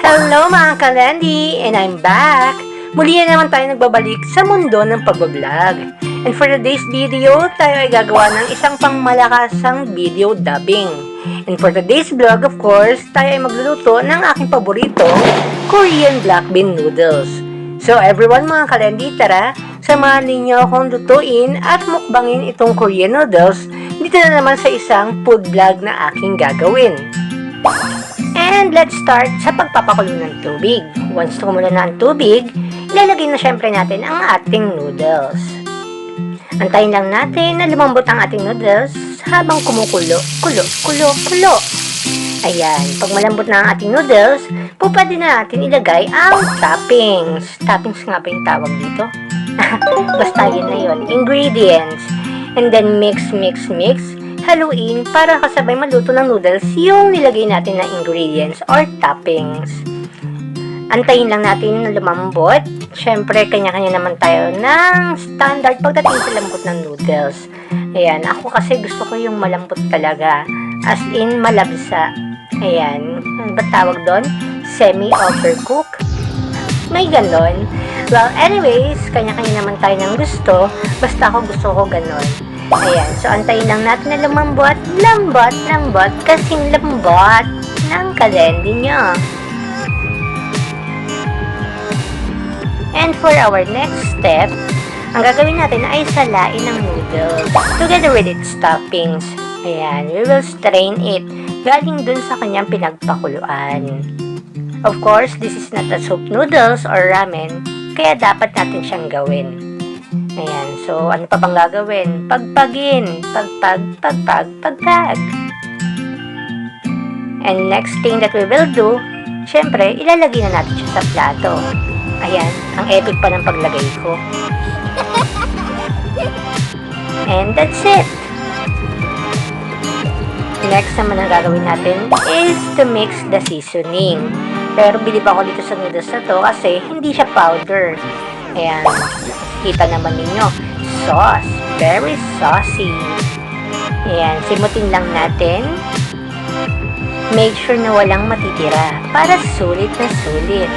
Hello mga kalandi! And I'm back! Muli na naman tayo nagbabalik sa mundo ng pagbablog. And for today's video, tayo ay gagawa ng isang pangmalakasang video dubbing. And for today's vlog, of course, tayo ay magluluto ng aking paborito, Korean black bean noodles. So everyone mga kalandi, tara, samahan ninyo akong lutuin at mukbangin itong Korean noodles dito na naman sa isang food vlog na aking gagawin. And let's start sa pagpapakulo ng tubig. Once kumulo na ang tubig, ilalagay na syempre natin ang ating noodles. Antayin lang natin na lumambot ang ating noodles habang kumukulo, kulo. Ayan, pag malambot na ang ating noodles, pwede na natin ilagay ang toppings. Toppings nga ba yung tawag dito? Basta yun na yun. Ingredients. And then mix. Haluin para kasabay maluto ng noodles yung nilagay natin na ingredients or toppings. Antayin lang natin na lumambot. Siyempre, kanya-kanya naman tayo ng standard pagdating sa lambot ng noodles. Ayan, ako kasi gusto ko yung malambot talaga. As in, malabsa. Ayan, ano ba tawag doon? Semi-overcook? May ganon. Well, anyways, kanya-kanya naman tayo ng gusto. Basta ako gusto ko ganon. Ayan, so antayin lang natin na lumambot. Lambot, kasing lambot ng kalendin nyo. And for our next step, ang gagawin natin ay salain ng noodles together with its toppings. Ayan, we will strain it galing dun sa kanyang pinagpakuluan. Of course, this is not a soup noodles or ramen, kaya dapat natin siyang gawin. Ayan, so ano pa bang gagawin? Pagpagin, pagpag. And next thing that we will do, syempre, ilalagay na natin siya sa plato. Ayan, ang epic pa ng paglagay ko. And that's it. Next naman ang gagawin natin is to mix the seasoning. Pero bilib ako dito sa noodles na to kasi hindi siya powder. Ayan, kita naman ninyo, sauce, very saucy. Ayan, simutin lang natin. Make sure na walang matitira para sulit na sulit.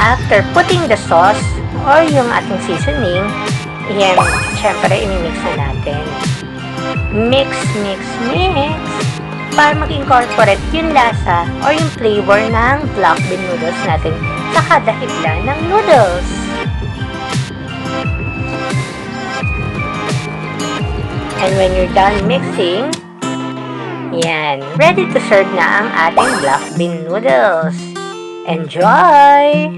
After putting the sauce or yung ating seasoning, ayan, syempre imimix na natin. Mix para mag-incorporate yung lasa or yung flavor ng black bean noodles natin sa kada hibla ng noodles. And when you're done mixing, yan, ready to serve na ang ating black bean noodles. Enjoy!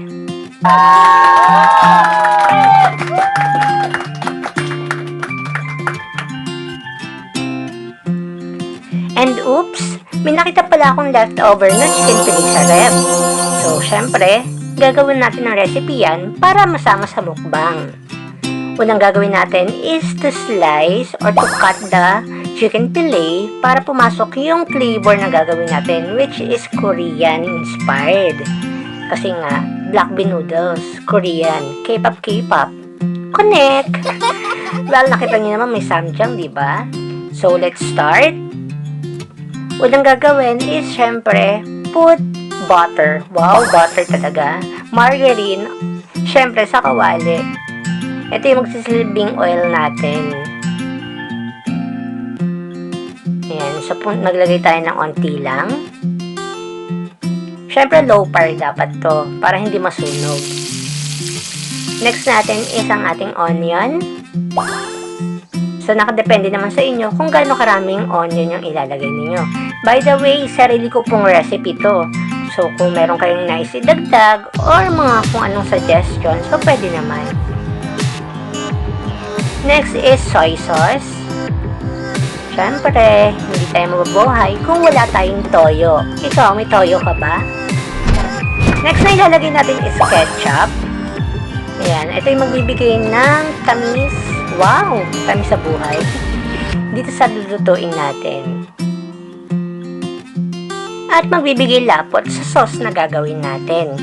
And oops, may nakita pala akong leftover na chicken fillet sa ref. So, syempre, gagawin natin ng recipe yan para masama sa mukbang. Unang gagawin natin is to slice or to cut the chicken fillet para pumasok yung flavor na gagawin natin, which is Korean inspired. Kasi nga, black bean noodles, Korean, K-pop. Connect! Well, nakita niyo naman may samjang, diba? So, let's start. Unang gagawin is, syempre, put butter. Wow, butter talaga. Margarine, syempre, sa kawali. Ito yung magsisilbing oil natin. Ayan, so naglagay tayo ng onti lang. Syempre, low fire dapat to, para hindi masunog. Next natin is ang ating onion. So, nakadepende naman sa inyo kung gaano karaming onion yung ilalagay niyo. By the way, sarili ko pong recipe to. So, kung meron kayong nais idagdag or mga kung anong suggestions, so pwede naman. Next is soy sauce. Siyempre, hindi tayo mabubuhay kung wala tayong toyo. Ikaw, may toyo ka ba? Next na ilalagay natin is ketchup. Ayan, ito yung magbibigay ng tamis. Wow, tamis sa buhay. Dito sa lulutuin natin. At magbibigay lapot sa sauce na gagawin natin.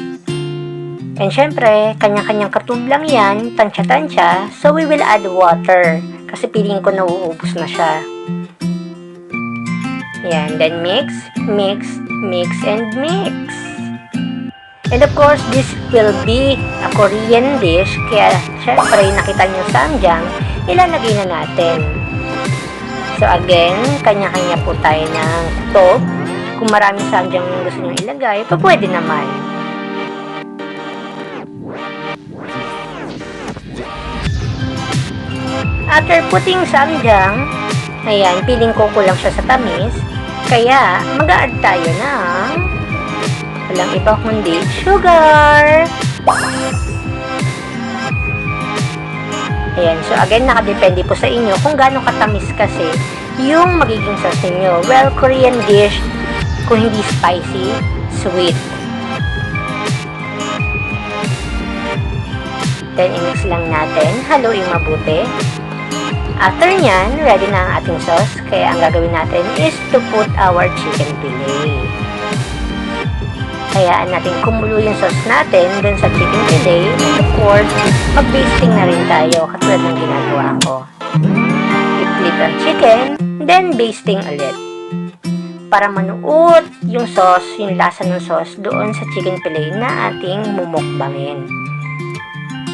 And syempre, kanya-kanyang katub lang yan, tansya-tansya, so we will add water. Kasi feeling ko nauubos na siya. Yan, then mix, mix, mix, and mix. And of course, this will be a Korean dish, kaya syempre, nakita nyo samjang, ilalagay na natin. So again, kanya-kanya po tayo ng kutob. Kung maraming samjang yung gusto nyo ilagay, pa pwede naman. After putting samjang, ayan, piling ko kulang siya sa tamis, kaya mag-a-add tayo ng walang iba kundi sugar. Ayan, so again, nakadepende po sa inyo kung gaano katamis kasi yung magiging sauce niyo. Well, Korean dish, kung hindi spicy, sweet. Then, i-mix lang natin, haluin mabuti. After nyan, ready na ang ating sauce, kaya ang gagawin natin is to put our chicken fillet. Hayaan natin kumulo yung sauce natin dun sa chicken fillet. And of course, mag-basting na rin tayo katulad ng ginagawa ko. I-flip ang chicken, then basting ulit. Para manuot yung sauce, yung lasa ng sauce doon sa chicken fillet na ating mumukbangin.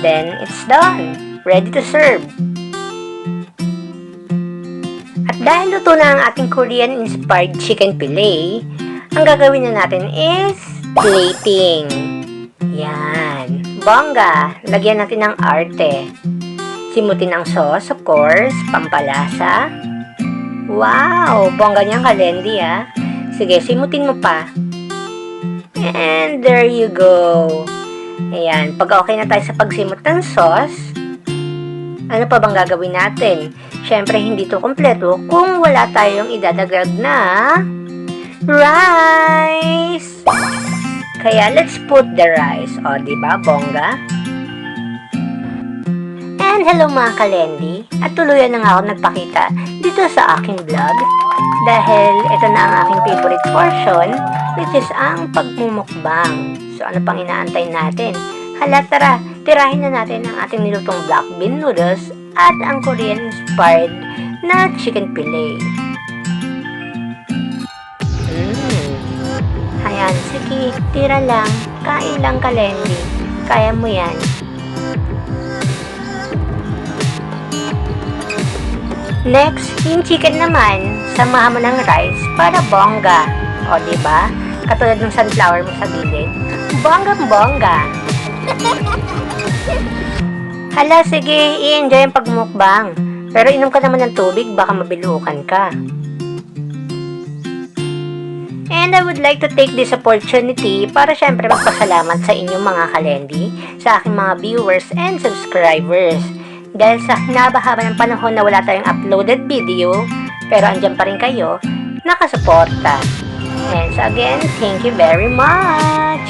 Then, it's done. Ready to serve. At dahil luto na ang ating Korean-inspired chicken fillet, ang gagawin na natin is plating. Yan. Bongga. Lagyan natin ng arte. Simutin ang sauce, of course. Pampalasa. Wow! Bongga niyang kalendi, ah. Sige, simutin mo pa. And there you go. Ayan. Pag okay na tayo sa pagsimot ng sauce, ano pa bang gagawin natin? Siyempre, hindi to kompleto kung wala tayong idadagdag na rice. Kaya, let's put the rice. O, diba, bongga? And hello mga kalendi. At tuluyan na nga ako nagpakita dito sa aking vlog. Dahil ito na ang aking favorite portion, which is ang pagmumukbang. So, ano pang inaantay natin? Hala, tara, tirahin na natin ang ating nilutong black bean noodles at ang Korean-inspired na chicken fillet. Ayan, sige, tira lang. Kain lang, kalendi. Kaya mo yan. Next, yung chicken naman, samahan mo ng rice para bongga. O, diba? Katulad ng sunflower mo sa gilid. Bongga-bongga. Hala, sige, i-enjoy ang pagmukbang. Pero inom ka naman ng tubig, baka mabilukan ka. And I would like to take this opportunity para syempre magpasalamat sa inyong mga kalendi, sa aking mga viewers and subscribers. Dahil sa hinabahaba ng panahon na wala tayong uploaded video, pero andyan pa rin kayo, nakasuporta. And so again, thank you very much!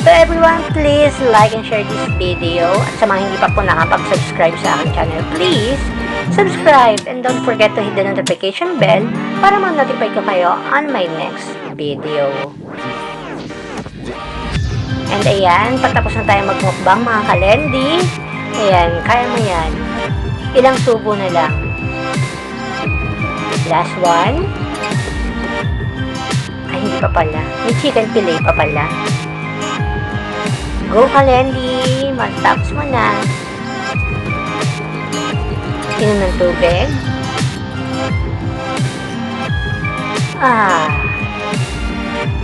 So everyone, please like and share this video. At sa mga hindi pa po nakapag-subscribe sa aking channel, please subscribe and don't forget to hit the notification bell para ma-notify ko kayo on my next video. And ayan, patapos na tayo magmukbang mga kalendi. Ayan, kaya mo yan. Ilang subo na lang. Last one. Ay, hindi pa pala. May chicken fillet pa pala. Go, kalendi. Matapos mo na. Inom ng tubig.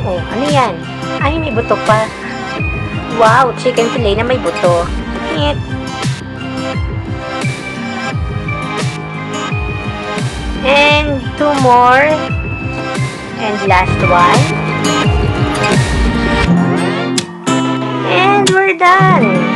Oh, ano yan? Ay, may buto pa. Wow, chicken fillet na may buto. Ngit. And two more. And last one. And we're done.